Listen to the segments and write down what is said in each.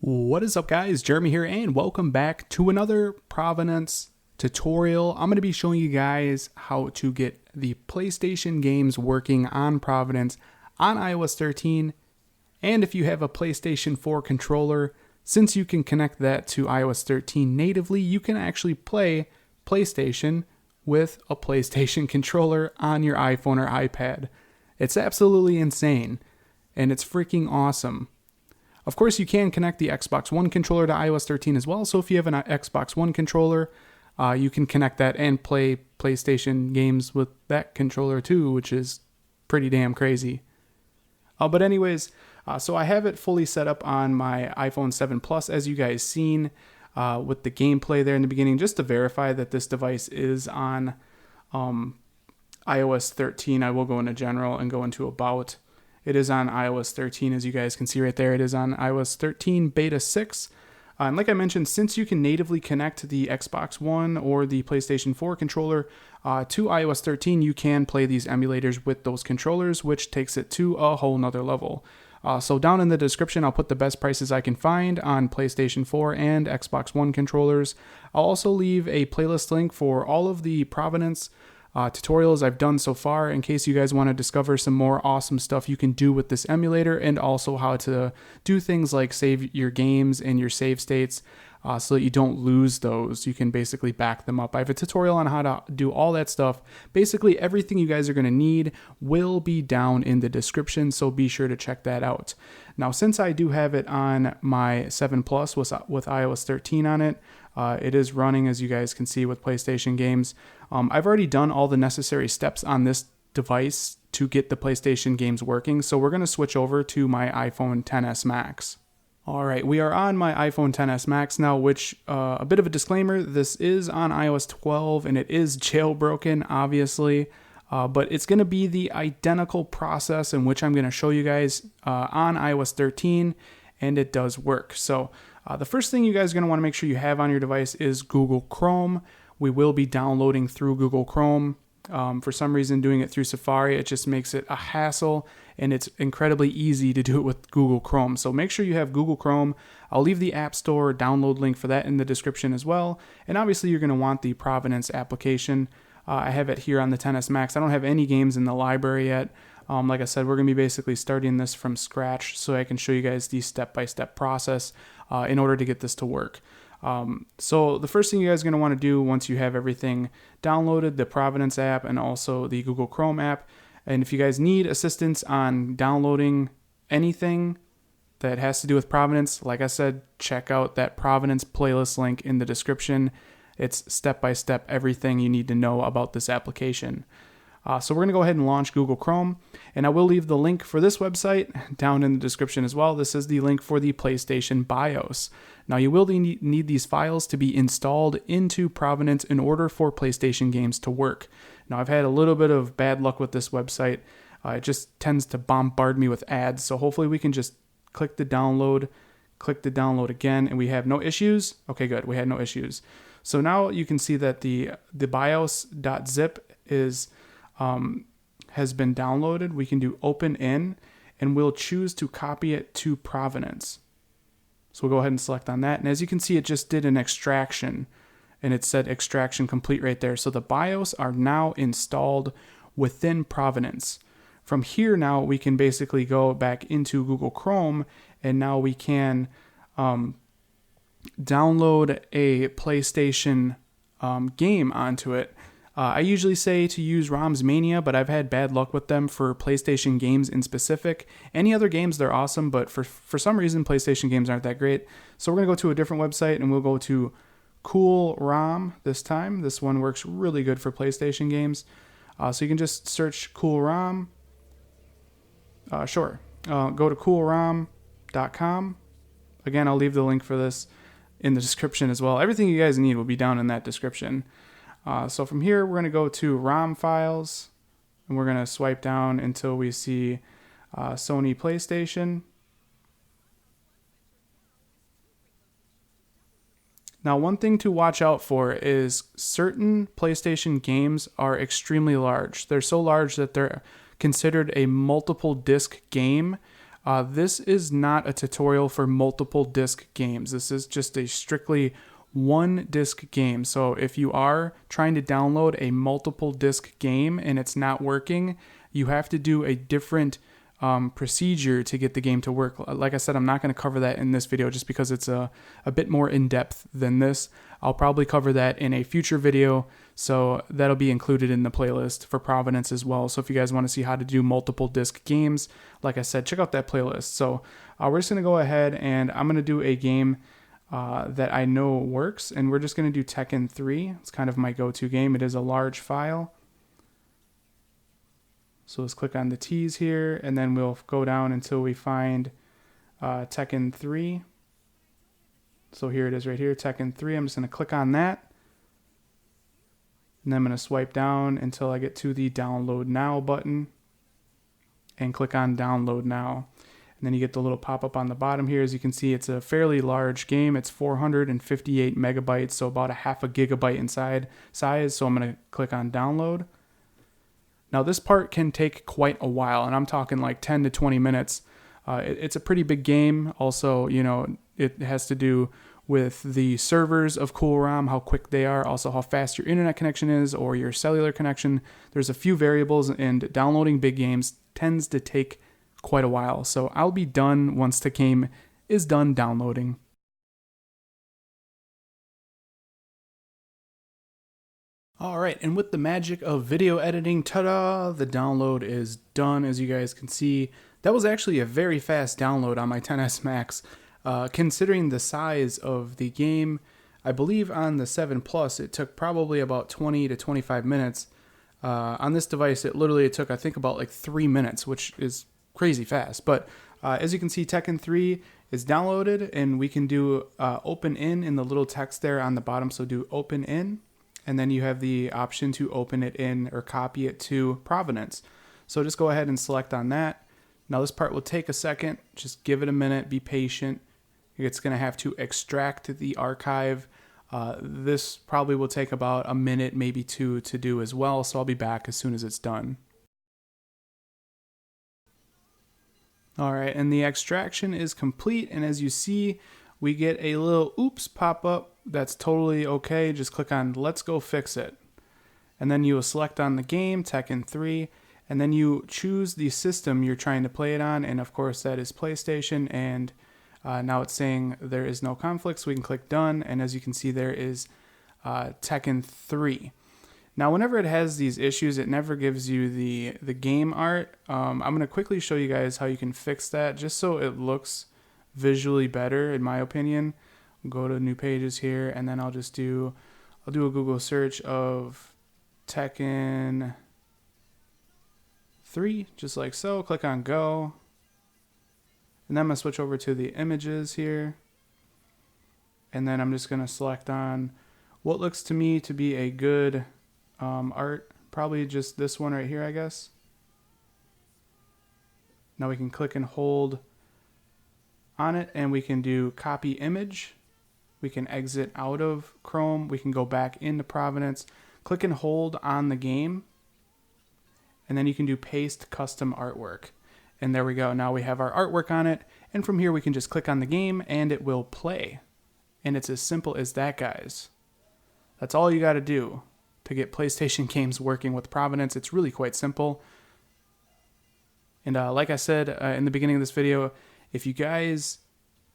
What is up, guys? Jeremy here, and welcome back to another Provenance tutorial. I'm going to be showing you guys how to get the PlayStation games working on Provenance on iOS 13, and if you have a PlayStation 4 controller, since you can connect that to iOS 13 natively, you can actually play PlayStation with a PlayStation controller on your iPhone or iPad. It's absolutely insane, and it's freaking awesome. Of course, you can connect the Xbox One controller to iOS 13 as well, so if you have an Xbox One controller, you can connect that and play PlayStation games with that controller too, which is pretty damn crazy. But anyways, so I have it fully set up on my iPhone 7 Plus, as you guys seen, with the gameplay there in the beginning, just to verify that this device is on iOS 13. I will go into general and go into about. It is on iOS 13, as you guys can see right there. It is on iOS 13 Beta 6. And like I mentioned, since you can natively connect the Xbox One or the PlayStation 4 controller to iOS 13, you can play these emulators with those controllers, which takes it to a whole nother level. So down in the description, I'll put the best prices I can find on PlayStation 4 and Xbox One controllers. I'll also leave a playlist link for all of the Provenance tutorials I've done so far, in case you guys want to discover some more awesome stuff you can do with this emulator, and also how to do things like save your games and your save states so that you don't lose those. You can basically back them up. I have a tutorial on how to do all that stuff. Basically everything you guys are going to need will be down in the description, so be sure to check that out. Now, since I do have it on my 7 Plus with iOS 13 on it, it is running, as you guys can see, with PlayStation games. I've already done all the necessary steps on this device to get the PlayStation games working, so we're going to switch over to my iPhone XS Max. Alright, we are on my iPhone XS Max now, which, a bit of a disclaimer, this is on iOS 12 and it is jailbroken, obviously, but it's going to be the identical process in which I'm going to show you guys on iOS 13, and it does work. So the first thing you guys are going to want to make sure you have on your device is Google Chrome. We will be downloading through Google Chrome. For some reason, doing it through Safari, it just makes it a hassle, and it's incredibly easy to do it with Google Chrome. So make sure you have Google Chrome. I'll leave the App Store download link for that in the description as well. And obviously, you're going to want the Provenance application. I have it here on the XS Max. I don't have any games in the library yet. Like I said, we're going to be basically starting this from scratch so I can show you guys the step-by-step process in order to get this to work. So the first thing you guys are going to want to do once you have everything downloaded, the Provenance app and also the Google Chrome app, and if you guys need assistance on downloading anything that has to do with Provenance, like I said, check out that Provenance playlist link in the description. It's step-by-step everything you need to know about this application. So we're going to go ahead and launch Google Chrome, and I will leave the link for this website down in the description as well. This is the link for the PlayStation BIOS. Now, you will need these files to be installed into Provenance in order for PlayStation games to work. Now, I've had a little bit of bad luck with this website. It just tends to bombard me with ads, so hopefully we can just click the download again, and we have no issues. Okay, good. We had no issues. So now you can see that the bios.zip is has been downloaded. We can do open in, and we'll choose to copy it to Provenance. So we'll go ahead and select on that. And as you can see, it just did an extraction, and it said extraction complete right there. So the BIOS are now installed within Provenance. From here now, we can basically go back into Google Chrome, and now we can download a PlayStation game onto it. I usually say to use ROMs Mania, but I've had bad luck with them for PlayStation games in specific. Any other games, they're awesome, but for some reason, PlayStation games aren't that great. So we're going to go to a different website, and we'll go to Cool ROM this time. This one works really good for PlayStation games. So you can just search Cool ROM. Go to coolrom.com. Again, I'll leave the link for this in the description as well. Everything you guys need will be down in that description. So from here, we're going to go to ROM files, and we're going to swipe down until we see Sony PlayStation. Now, one thing to watch out for is certain PlayStation games are extremely large. They're so large that they're considered a multiple disc game. This is not a tutorial for multiple disc games. This is just a strictly one disc game. So if you are trying to download a multiple disc game and it's not working, you have to do a different procedure to get the game to work. Like I said, I'm not going to cover that in this video just because it's a bit more in-depth than this. I'll probably cover that in a future video, so that'll be included in the playlist for Providence as well. So if you guys want to see how to do multiple disc games, like I said, check out that playlist. So we're just going to go ahead and I'm going to do a game that I know works, and we're just going to do Tekken 3. It's kind of my go-to game. It is a large file. So let's click on the T's here, and then we'll go down until we find Tekken 3. So here it is right here, Tekken 3. I'm just going to click on that. And then I'm going to swipe down until I get to the Download Now button. And click on Download Now. And then you get the little pop-up on the bottom here. As you can see, it's a fairly large game. It's 458 megabytes, so about a half a gigabyte inside size. So I'm going to click on Download. Now this part can take quite a while, and I'm talking like 10 to 20 minutes. It's a pretty big game. Also, you know, it has to do with the servers of CoolROM, how quick they are, also how fast your internet connection is or your cellular connection. There's a few variables, and downloading big games tends to take quite a while. So I'll be done once the game is done downloading. Alright, and with the magic of video editing, ta-da, the download is done. As you guys can see, that was actually a very fast download on my XS Max. Considering the size of the game, I believe on the 7 Plus it took probably about 20 to 25 minutes. On this device it took I think about like 3 minutes, which is crazy fast. But as you can see, Tekken 3 is downloaded, and we can do open in the little text there on the bottom. So do open in. And then you have the option to open it in or copy it to Providence. So just go ahead and select on that. Now this part will take a second. Just give it a minute. Be patient. It's going to have to extract the archive. This probably will take about a minute, maybe two, to do as well. So I'll be back as soon as it's done. All right, and the extraction is complete. And as you see, we get a little oops pop up. That's totally okay. Just click on let's go fix it. And then you will select on the game, Tekken 3, and then you choose the system you're trying to play it on. And of course that is PlayStation, and now it's saying there is no conflict, so we can click done. And as you can see, there is Tekken 3. Now whenever it has these issues, it never gives you the game art. I'm going to quickly show you guys how you can fix that just so it looks visually better, in my opinion. Go to new pages here, and then I'll do a Google search of Tekken 3, just like so. Click on go, and then I'm gonna switch over to the images here, and then I'm just gonna select on what looks to me to be a good art, probably just this one right here, I guess. Now we can click and hold on it, and we can do copy image. We can exit out of Chrome. We can go back into Providence, click and hold on the game, and then you can do paste custom artwork. And there we go. Now we have our artwork on it, and from here we can just click on the game and it will play. And it's as simple as that, guys. That's all you got to do to get PlayStation games working with Providence. It's really quite simple. And like I said in the beginning of this video, if you guys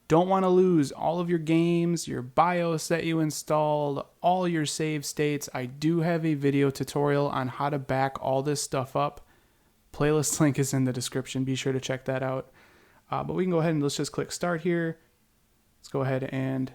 don't want to lose all of your games, your BIOS that you installed, all your save states, I do have a video tutorial on how to back all this stuff up. Playlist link is in the description. Be sure to check that out. But we can go ahead and let's just click start here. Let's go ahead and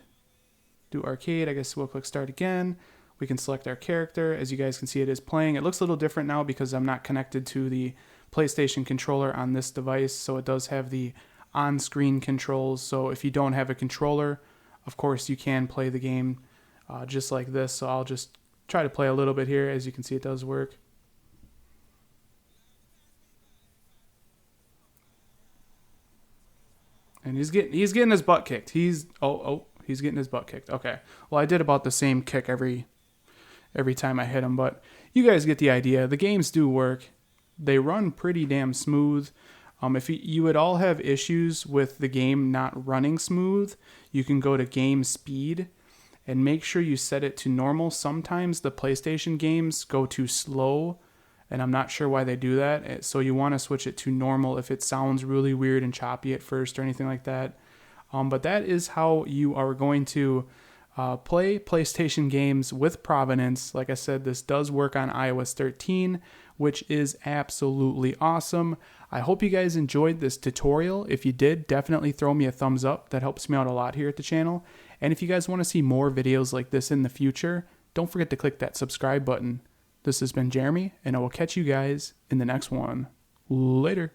do arcade. I guess we'll click start again. We can select our character. As you guys can see, it is playing. It looks a little different now because I'm not connected to the PlayStation controller on this device. So it does have the on-screen controls. So if you don't have a controller, of course you can play the game just like this. So I'll just try to play a little bit here. As you can see, it does work. And he's getting his butt kicked. He's getting his butt kicked. Okay. Well, I did about the same kick every time I hit him, but you guys get the idea. The games do work. They run pretty damn smooth. If you would all have issues with the game not running smooth, you can go to game speed and make sure you set it to normal. Sometimes the PlayStation games go too slow, and I'm not sure why they do that. So you want to switch it to normal if it sounds really weird and choppy at first or anything like that. But that is how you are going to play PlayStation games with provenance. Like I said, this does work on iOS 13, which is absolutely awesome. I hope you guys enjoyed this tutorial. If you did, definitely throw me a thumbs up. That helps me out a lot here at the channel. And if you guys want to see more videos like this in the future, don't forget to click that subscribe button. This has been Jeremy, and I will catch you guys in the next one. Later.